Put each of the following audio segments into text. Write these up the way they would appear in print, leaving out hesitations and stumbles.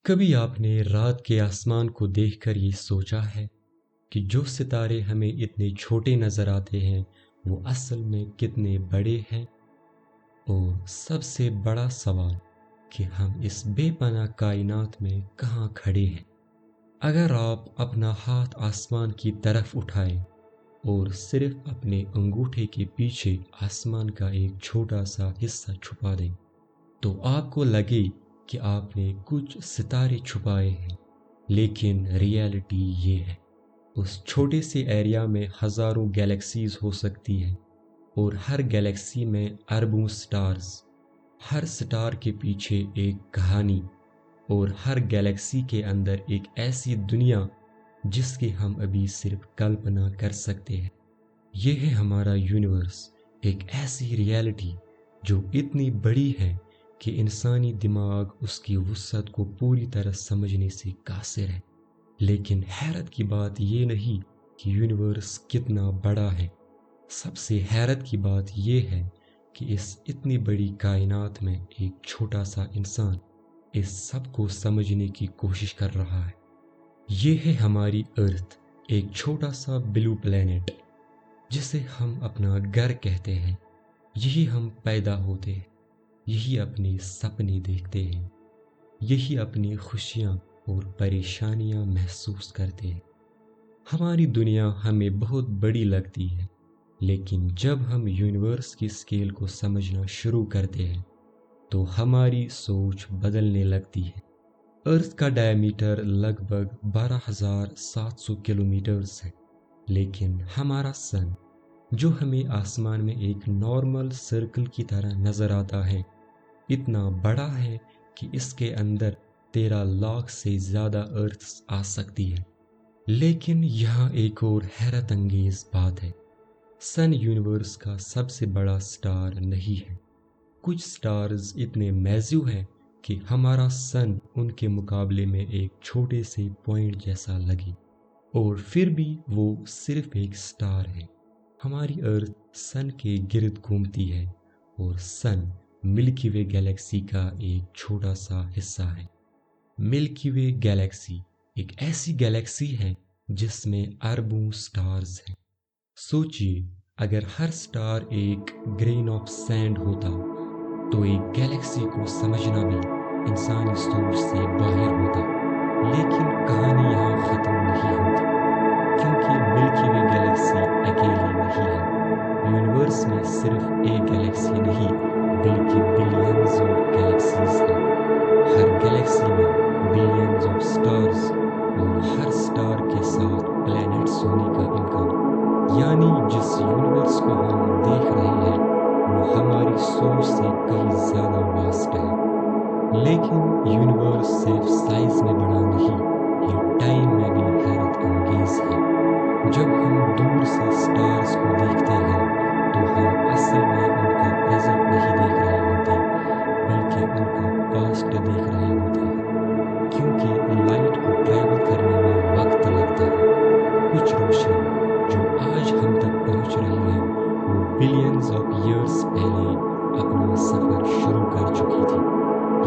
کبھی آپ نے رات کے آسمان کو دیکھ کر یہ سوچا ہے کہ جو ستارے ہمیں اتنے چھوٹے نظر آتے ہیں وہ اصل میں کتنے بڑے ہیں؟ اور سب سے بڑا سوال کہ ہم اس بے پناہ کائنات میں کہاں کھڑے ہیں؟ اگر آپ اپنا ہاتھ آسمان کی طرف اٹھائیں اور صرف اپنے انگوٹھے کے پیچھے آسمان کا ایک چھوٹا سا حصہ چھپا دیں تو آپ کو لگے کہ آپ نے کچھ ستارے چھپائے ہیں، لیکن ریالٹی یہ ہے اس چھوٹے سے ایریا میں ہزاروں گیلیکسیز ہو سکتی ہیں، اور ہر گیلیکسی میں اربوں سٹارز، ہر سٹار کے پیچھے ایک کہانی، اور ہر گیلیکسی کے اندر ایک ایسی دنیا جس کی ہم ابھی صرف کلپنا کر سکتے ہیں۔ یہ ہے ہمارا یونیورس، ایک ایسی ریالٹی جو اتنی بڑی ہے کہ انسانی دماغ اس کی وسعت کو پوری طرح سمجھنے سے قاصر ہے۔ لیکن حیرت کی بات یہ نہیں کہ یونیورس کتنا بڑا ہے، سب سے حیرت کی بات یہ ہے کہ اس اتنی بڑی کائنات میں ایک چھوٹا سا انسان اس سب کو سمجھنے کی کوشش کر رہا ہے۔ یہ ہے ہماری ارتھ، ایک چھوٹا سا بلو پلینٹ جسے ہم اپنا گھر کہتے ہیں۔ یہی ہم پیدا ہوتے ہیں، یہی اپنے سپنے دیکھتے ہیں، یہی اپنی خوشیاں اور پریشانیاں محسوس کرتے ہیں۔ ہماری دنیا ہمیں بہت بڑی لگتی ہے، لیکن جب ہم یونیورس کی اسکیل کو سمجھنا شروع کرتے ہیں تو ہماری سوچ بدلنے لگتی ہے۔ ارتھ کا ڈائیمیٹر لگ بھگ 12,700 کلومیٹرز ہے، لیکن ہمارا سن جو ہمیں آسمان میں ایک نارمل سرکل کی طرح نظر آتا ہے اتنا بڑا ہے کہ اس کے اندر 13 لاکھ سے زیادہ ارتھس آ سکتی ہے۔ لیکن یہاں ایک اور حیرت انگیز بات ہے، سن یونیورس کا سب سے بڑا سٹار نہیں ہے۔ کچھ سٹارز اتنے میسیو ہیں کہ ہمارا سن ان کے مقابلے میں ایک چھوٹے سے پوائنٹ جیسا لگے، اور پھر بھی وہ صرف ایک سٹار ہے۔ ہماری ارتھ سن کے گرد گھومتی ہے، اور سن ملکی وے گیلیکسی کا ایک چھوٹا سا حصہ ہے۔ ملکی وے گیلیکسی ایک ایسی گیلیکسی ہے جس میں اربوں سٹارز ہیں۔ سوچئے اگر ہر سٹار ایک گرین آف سینڈ ہوتا تو ایک گیلیکسی کو سمجھنا بھی انسانی سوچ سے باہر ہوتا۔ لیکن کہانی یہاں ختم نہیں ہوتی، کیونکہ ملکی وے گیلیکسی اکیلی نہیں ہے۔ یونیورس میں صرف ایک گیلیکسی نہیں بلکہ بلینز آف گیلیکسیز ہیں۔ ہر گیلیکسی میں بلینز آف سٹارز، اور ہر سٹار کے ساتھ پلینٹس ہونے کا امکان۔ یعنی جس یونیورس کو ہم دیکھ رہے ہیں وہ ہماری سوچ سے کہیں زیادہ واسٹ ہے۔ لیکن یونیورس صرف سائز میں بڑا نہیں، یہ ٹائم میں بھی حیرت انگیز ہے۔ جب ہم دور سے سٹارز کو دیکھتے ہیں تو ہم اصل میں ان کا پریزنٹ نہیں دیکھ رہے ہوتے، بلکہ ان کا پاسٹ دیکھ رہے ہوتے ہیں، کیونکہ لائٹ کو ٹریول کرنے میں وقت لگتا ہے۔ کچھ روشنی جو آج ہم تک پہنچ رہی ہے وہ بلینز آف ایئرز پہلے اپنا سفر شروع کر چکی تھی۔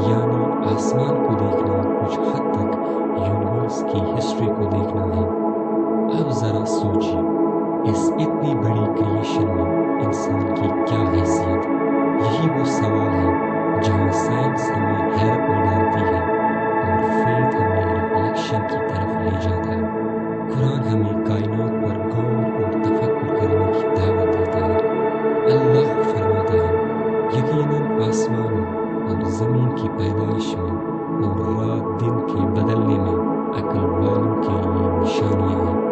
یعنی آسمان کو دیکھنا کچھ حد تک یونیورس کی ہسٹری کو دیکھنا ہے۔ اب ذرا سوچیے، اس اتنی بڑی کریشن میں انسان کی کیا حیثیت؟ یہی وہ سوال ہے جہاں سائنس ہمیں حیرت میں ڈالتی ہے اور فیتھ ہمیں ریفلیکشن کی طرف لے جاتا ہے۔ قرآن ہمیں کائنات پر غور اور تفکر کرنے کی دعوت دیتا ہے۔ اللہ فرماتا ہے، یقیناً آسمانوں اور زمین کی پیدائش میں اور رات دن کے بدلنے میں عقل والوں کے لیے نشانیاں ہیں۔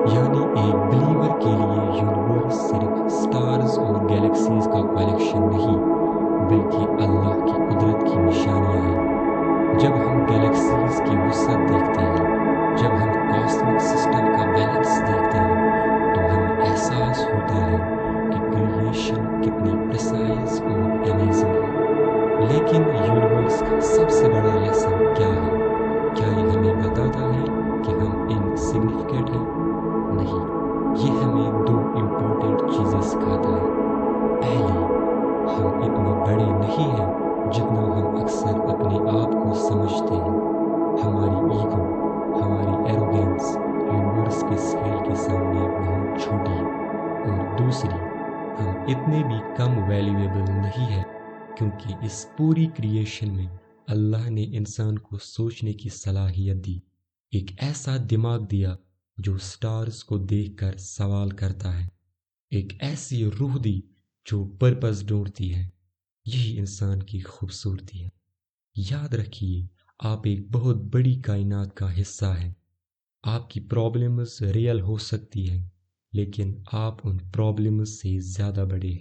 یعنی ایک بلیور کے لیے یونیورس صرف سٹارز اور گیلیکسیز کا کلیکشن نہیں بلکہ اللہ کی قدرت کی نشانیاں ہیں۔ جب ہم گیلیکسیز کی وسعت دیکھتے ہیں، جب ہم کاسمک سسٹم کا بیلنس دیکھتے ہیں تو ہمیں احساس ہوتا ہے کہ کریشن کتنی پریسائز اور امیزنگ ہے۔ لیکن یونیورس کا سب سے بڑا لیسن کیا ہے؟ کیا یہ ہمیں بتاتا ہے کہ ہم انسگنیفیکنٹ ہیں؟ نہیں، یہ ہمیں دو امپورٹنٹ چیزیں سکھاتا ہے۔ پہلی، ہم اتنے بڑے نہیں ہیں جتنا ہم اکثر اپنے آپ کو سمجھتے ہیں۔ اتنے بھی کم ویلیویبل نہیں ہے، کیونکہ اس پوری کریشن میں اللہ نے انسان کو سوچنے کی صلاحیت دی، ایک ایسا دماغ دیا جو سٹارز کو دیکھ کر سوال کرتا ہے، ایک ایسی روح دی جو پرپس ڈھونڈتی ہے۔ یہی انسان کی خوبصورتی ہے۔ یاد رکھیے، آپ ایک بہت بڑی کائنات کا حصہ ہیں۔ آپ کی پرابلمز ریئل ہو سکتی ہیں، لیکن آپ ان پرابلمز سے زیادہ بڑے ہیں،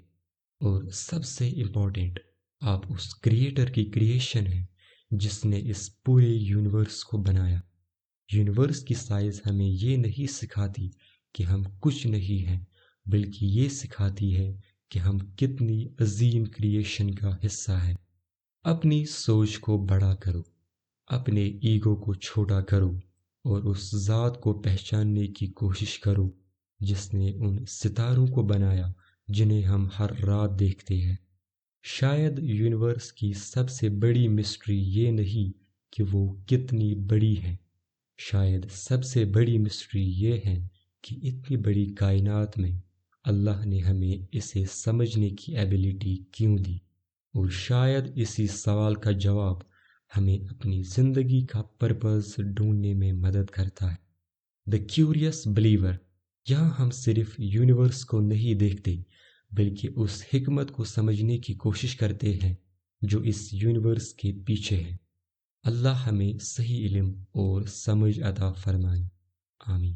اور سب سے امپورٹنٹ، آپ اس کریٹر کی کریشن ہیں جس نے اس پورے یونیورس کو بنایا۔ یونیورس کی سائز ہمیں یہ نہیں سکھاتی کہ ہم کچھ نہیں ہیں، بلکہ یہ سکھاتی ہے کہ ہم کتنی عظیم کریشن کا حصہ ہیں۔ اپنی سوچ کو بڑا کرو، اپنے ایگو کو چھوٹا کرو، اور اس ذات کو پہچاننے کی کوشش کرو جس نے ان ستاروں کو بنایا جنہیں ہم ہر رات دیکھتے ہیں۔ شاید یونیورس کی سب سے بڑی مسٹری یہ نہیں کہ وہ کتنی بڑی ہے، شاید سب سے بڑی مسٹری یہ ہے کہ اتنی بڑی کائنات میں اللہ نے ہمیں اسے سمجھنے کی ایبیلٹی کیوں دی، اور شاید اسی سوال کا جواب ہمیں اپنی زندگی کا پرپس ڈھونڈنے میں مدد کرتا ہے۔ دا کیوریس بلیور، یہاں ہم صرف یونیورس کو نہیں دیکھتے، بلکہ اس حکمت کو سمجھنے کی کوشش کرتے ہیں جو اس یونیورس کے پیچھے ہے۔ اللہ ہمیں صحیح علم اور سمجھ عطا فرمائے، آمین۔